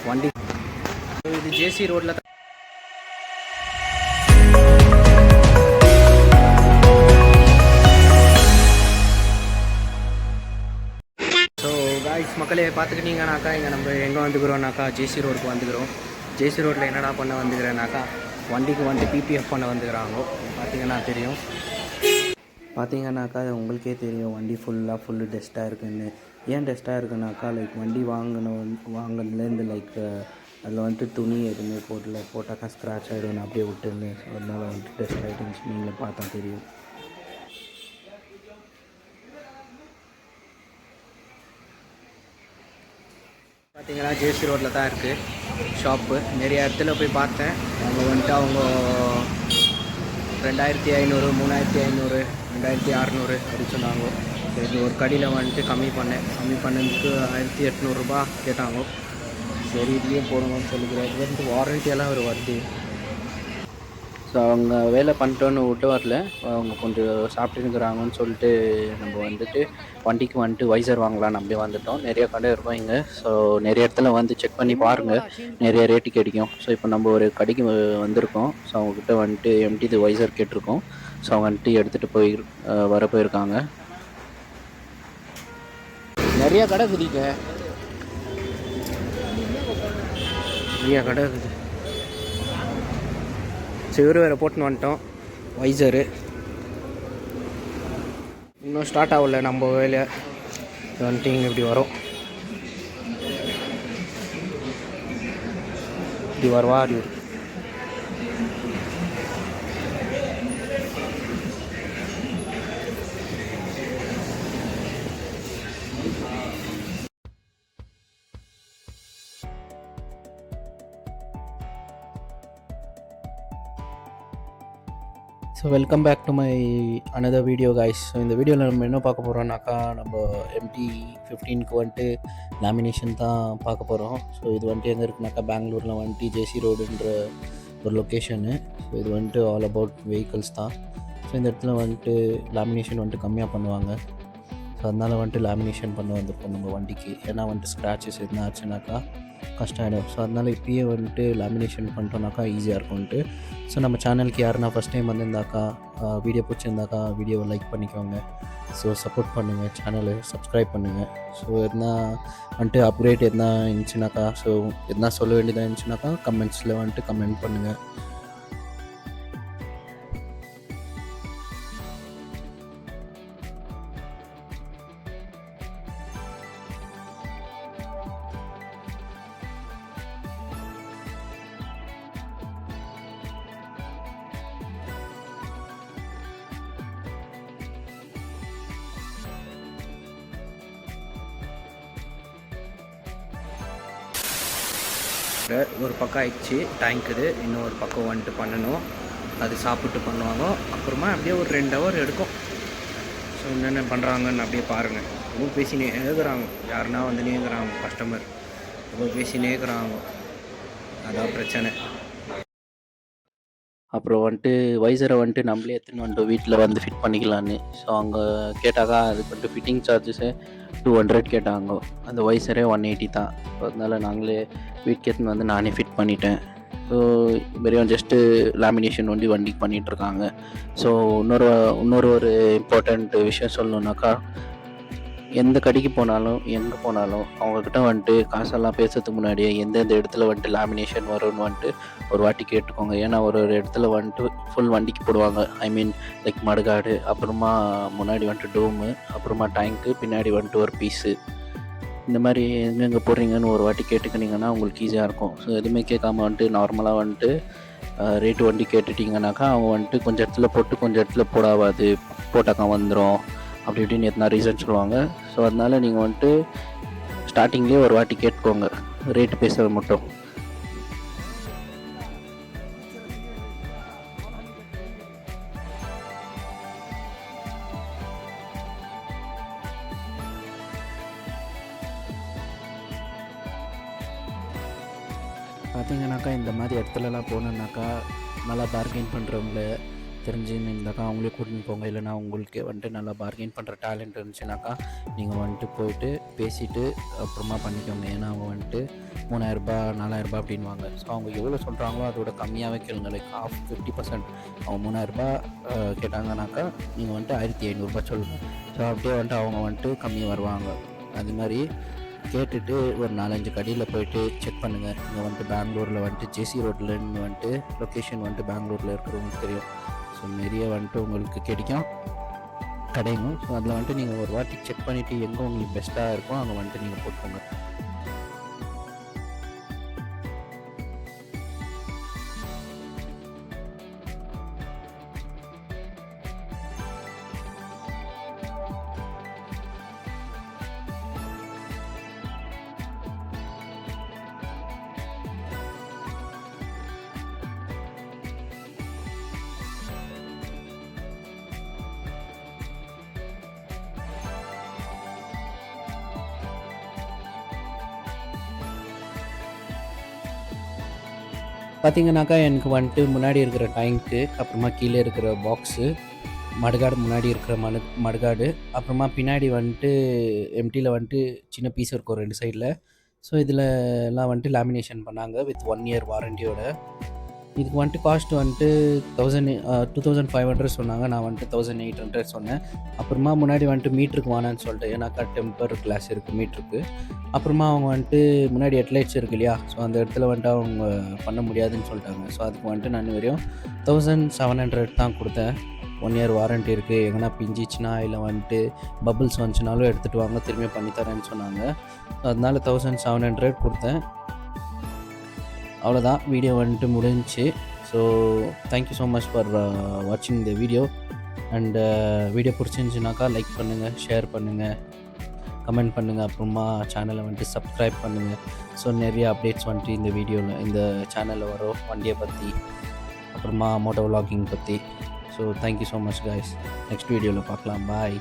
வண்டி இது ஜேசி ரோட்டில் தான். ஸோ காய்ஸ் மக்களே பார்த்துக்கிட்டிங்கனாக்கா இங்கே நம்ம எங்கே வந்துக்கிறோம்னாக்கா ஜேசி ரோடுக்கு வந்துக்கிறோம். ஜேசி ரோட்டில் என்னடா பண்ண வந்துக்கிறேன்னாக்கா வண்டிக்கு வந்து பிபிஎஃப் பண்ண வந்துக்கிறாங்க. பார்த்தீங்கன்னா தெரியும், பார்த்தீங்கன்னாக்கா உங்களுக்கே தெரியும் வண்டி ஃபுல்லு டஸ்ட்டாக இருக்குதுன்னு. ஏன் டஸ்ட்டாக இருக்குனாக்கா லைக் வண்டி வாங்கினதுலேருந்து லைக் அதில் வந்துட்டு துணி எதுவுமே போட்டாக்கா ஸ்க்ராட்ச் ஆகிடும் அப்படியே விட்டுருந்தேன். ஸோ அதனால் வந்துட்டு டஸ்ட் ஆகிடுச்சு, நீங்களே பார்த்தா தெரியும். பார்த்தீங்கன்னா ஜேசி ரோட்டில் தான் இருக்குது ஷாப்பு. நிறைய இடத்துல போய் பார்த்தேன். அவங்க வந்துட்டு அவங்க 2500, 3500, 2600 அப்படி சொன்னாங்க. சரி ஒரு கடையில் வந்துட்டு கம்மி பண்ணதுக்கு 1800 கேட்டாங்க. சரி இதுலேயே போடணும்னு சொல்லிக்கிறேன். இது வந்துட்டு வாரண்டியெல்லாம் ஒரு வருது. ஸோ அவங்க வேலை பண்ணிட்டோன்னு விட்டு வரல, அவங்க கொஞ்சம் சாப்பிட்டுருக்குறாங்கன்னு சொல்லிட்டு நம்ம வந்துட்டு வண்டிக்கு வந்துட்டு வைசர் வாங்கலான்னு அப்படியே வந்துட்டோம். நிறைய கடை இருக்கும் இங்கே. ஸோ நிறைய இடத்துல வந்து செக் பண்ணி பாருங்கள், நிறைய ரேட்டு கிடைக்கும். ஸோ இப்போ நம்ம ஒரு கடைக்கு வந்திருக்கோம். ஸோ அவங்கக்கிட்ட வந்துட்டு இது வைசர் கேட்டிருக்கோம். ஸோ அவங்க வந்துட்டு எடுத்துகிட்டு வர போயிருக்காங்க. நிறைய கடை இருக்குதுங்க, நிறைய கடை இருக்குது. சிவரு வேறு போட்டுன்னு வந்துட்டோம். வைசரு இன்னும் ஸ்டார்ட் ஆகல நம்ம வேலையை. வந்துட்டு இங்கே இப்படி வரும், இப்படி வருவா அப்படி. So welcome back to my another video guys. So இந்த வீடியோவில் நம்ம என்ன பார்க்க போகிறோம்னாக்கா நம்ம MT-15க்கு வந்துட்டு லேமினேஷன் தான் பார்க்க போகிறோம். ஸோ இது வந்துட்டு எங்கே இருக்குனாக்கா பெங்களூரில் வந்துட்டு ஜேசி ரோடுன்ற ஒரு லொக்கேஷனு. ஸோ இது வந்துட்டு ஆல் அபவுட் வெஹிக்கல்ஸ் தான். ஸோ இந்த இடத்துல வந்துட்டு லேமினேஷன் வந்துட்டு கம்மியாக பண்ணுவாங்க. ஸோ அதனால் வந்துட்டு லேமினேஷன் பண்ண வந்திருப்போம் நம்ம வண்டிக்கு. ஏன்னா வந்துட்டு ஸ்க்ராச்சஸ் எதுனா ஆச்சுனாக்கா கஷ்டம் ஆகிடும். ஸோ அதனால் இப்போயே வந்துட்டு லேமினேஷன் பண்ணிட்டோம்னாக்கா ஈஸியாக இருக்கும்ன்ட்டு. ஸோ நம்ம சேனலுக்கு யாருன்னா ஃபஸ்ட் டைம் வந்திருந்தாக்கா வீடியோ பிடிச்சிருந்தாக்கா வீடியோவை லைக் பண்ணிக்கோங்க. ஸோ சப்போர்ட் பண்ணுங்கள், சேனலை சப்ஸ்கிரைப் பண்ணுங்கள். ஸோ எதுனா வந்துட்டு அப்கிரேட் எதுனா இருந்துச்சுனாக்கா, ஸோ எதுனா சொல்ல வேண்டியதாக இருந்துச்சுனாக்கா கமெண்ட்ஸில் வந்துட்டு கமெண்ட் பண்ணுங்கள். ஒரு பக்கம் ஆயிடுச்சு டேங்க்குது, இன்னும் ஒரு பக்கம் வந்துட்டு பண்ணணும். அது சாப்பிட்டு பண்ணுவாங்க. அப்புறமா அப்படியே ஒரு 2 ஹவர் எடுக்கும். ஸோ என்னென்ன பண்ணுறாங்கன்னு அப்படியே பாருங்கள். ரொம்ப பேசினே இருக்கிறாங்க, யாருன்னா வந்து நேர்கிறாங்க கஸ்டமர், ரொம்ப பேசி நேர்கிறாங்க. அதான் பிரச்சனை. அப்புறம் வந்துட்டு வைசரை வந்துட்டு நம்மளே எடுத்துன்னு வந்துட்டு வீட்டில் வந்து ஃபிட் பண்ணிக்கலான்னு. ஸோ அங்கே கேட்டாக்கா அதுக்கு வந்துட்டு ஃபிட்டிங் சார்ஜஸு 200 கேட்டாங்க. அந்த வைசரே 180 தான். ஸோ அதனால் நாங்களே வீட்டுக்கு எடுத்துன்னு வந்து நானே ஃபிட் பண்ணிட்டேன். ஸோ வெறும் ஜஸ்ட்டு லேமினேஷன் வண்டிக்கு பண்ணிகிட்ருக்காங்க. ஸோ இன்னொரு ஒரு இம்பார்ட்டண்ட் விஷயம் சொல்லணுன்னாக்கா, எந்த கடைக்கு போனாலும் எங்கே போனாலும் அவங்கக்கிட்ட வந்துட்டு காசெல்லாம் பேசுறதுக்கு முன்னாடியே எந்தெந்த இடத்துல வந்துட்டு லேமினேஷன் வரும்னு வந்துட்டு ஒரு வாட்டி கேட்டுக்கோங்க. ஏன்னா ஒரு இடத்துல வந்துட்டு ஃபுல் வண்டிக்கு போடுவாங்க. ஐ மீன் லைக் மடுகாடு, அப்புறமா முன்னாடி வந்துட்டு டோமு, அப்புறமா டேங்க்கு, பின்னாடி வந்துட்டு ஒரு பீஸு. இந்த மாதிரி எங்கெங்கே போடுறீங்கன்னு ஒரு வாட்டி கேட்டுக்கினீங்கன்னா உங்களுக்கு ஈஸியாக இருக்கும். ஸோ எதுவுமே கேட்காம வந்துட்டு நார்மலாக வந்துட்டு ரேட்டு வண்டி கேட்டுட்டிங்கனாக்கா அவங்க வந்துட்டு கொஞ்சம் இடத்துல போட்டு கொஞ்சம் இடத்துல போடாது, போட்டாக்கா வந்துடும் அப்படி இப்படின்னு எத்தனை ரீசன் சொல்லுவாங்க. ஸோ அதனால் நீங்கள் வந்துட்டு ஸ்டார்டிங்லேயே ஒரு வாட்டி கேட்டுக்கோங்க ரேட்டு பேசுகிறது மட்டும். பார்த்தீங்கன்னாக்கா இந்த மாதிரி இடத்துலலாம் போகணுன்னாக்கா நல்லா பார்கெயின் பண்ணுறவங்கள தெரிஞ்சுன்னு இருந்தாக்கா அவங்களே கூட்டின்னு போங்க. இல்லைனா உங்களுக்கு வந்துட்டு நல்லா பார்கெயின் பண்ணுற டேலண்ட் இருந்துச்சுனாக்கா நீங்கள் வந்துட்டு போயிட்டு பேசிவிட்டு அப்புறமா பண்ணிக்கோங்க. ஏன்னா அவங்க வந்துட்டு ரூ. 3000 அப்படின்வாங்க. ஸோ அவங்க எவ்வளோ சொல்கிறாங்களோ அதோட கம்மியாகவே கேளுங்க. Like off 50%. அவங்க ரூ. 3000 கேட்டாங்கனாக்கா நீங்கள் வந்துட்டு ரூ. 1500 சொல்லுங்கள். ஸோ அப்படியே வந்துட்டு அவங்க வந்துட்டு கம்மி வருவாங்க. அது மாதிரி கேட்டுட்டு ஒரு 4-5 கடையில் போயிட்டு செக் பண்ணுங்கள். இங்கே வந்துட்டு பெங்களூரில் வந்துட்டு ஜேசி ரோட்லன்னு வந்துட்டு லொக்கேஷன் வந்துட்டு பெங்களூரில் இருக்கிறவங்களுக்கு தெரியும். ஸோ நிறைய வந்துட்டு உங்களுக்கு கிடைக்கும் கடைங்க. ஸோ அதில் வந்துட்டு நீங்கள் ஒரு வாட்டி செக் பண்ணிவிட்டு எங்கே உங்களுக்கு பெஸ்ட்டாக இருக்கோ அங்கே வந்துட்டு நீங்கள் போட்டுக்கோங்க. பார்த்தீங்கன்னாக்கா எனக்கு வந்துட்டு முன்னாடி இருக்கிற டேங்க்கு, அப்புறமா கீழே இருக்கிற பாக்ஸு, மடுகாடு முன்னாடி இருக்கிற மடுகாடு, அப்புறமா பின்னாடி வந்துட்டு எம்டியில் வந்துட்டு சின்ன பீஸ் இருக்கும் 2 சைடில். ஸோ இதில் எல்லாம் வந்துட்டு லேமினேஷன் பண்ணாங்க வித் 1 இயர் வாரண்டியோட. இதுக்கு வந்துட்டு காஸ்ட் வந்துட்டு 2500 சொன்னாங்க. நான் வந்துட்டு 1800 சொன்னேன். அப்புறமா முன்னாடி வந்துட்டு மீட்டருக்கு வானான்னு சொல்லிட்டு, ஏன்னாக்கா டெம்பர் கிளாஸ் இருக்குது மீட்டருக்கு. அப்புறமா அவங்க வந்துட்டு முன்னாடி ஹெட்லைட்ஸ் இருக்குது இல்லையா, ஸோ அந்த இடத்துல வந்துட்டு அவங்க பண்ண முடியாதுன்னு சொல்லிட்டாங்க. ஸோ அதுக்கு வந்துட்டு நான் வெறும் 1700 தான் கொடுத்தேன். 1 இயர் வாரண்ட்டி இருக்குது. எங்கன்னா பிஞ்சிச்சுன்னா இல்லை வந்துட்டு பபுள்ஸ் வந்துச்சுனாலும் எடுத்துகிட்டு வாங்க, திரும்பி பண்ணித்தரேன்னு சொன்னாங்க. அதனால 1700 கொடுத்தேன். அவ்வளோதான், வீடியோ வந்துட்டு முடிஞ்சிச்சு. So thank you so much for வாட்சிங் த வீடியோ. அண்ட் வீடியோ பிடிச்சிருந்துச்சுனாக்கா லைக் பண்ணுங்கள், ஷேர் பண்ணுங்கள், கமெண்ட் பண்ணுங்கள், அப்புறமா சேனலை வந்துட்டு சப்ஸ்கிரைப் பண்ணுங்கள். ஸோ நிறைய அப்டேட்ஸ் வந்துட்டு இந்த வீடியோவில் இந்த சேனலில் வரும், வண்டியை பற்றி, அப்புறமா மோட்டோ விலாகிங் பற்றி. So thank you so much guys. Next வீடியோவில் பார்க்கலாம். பாய்.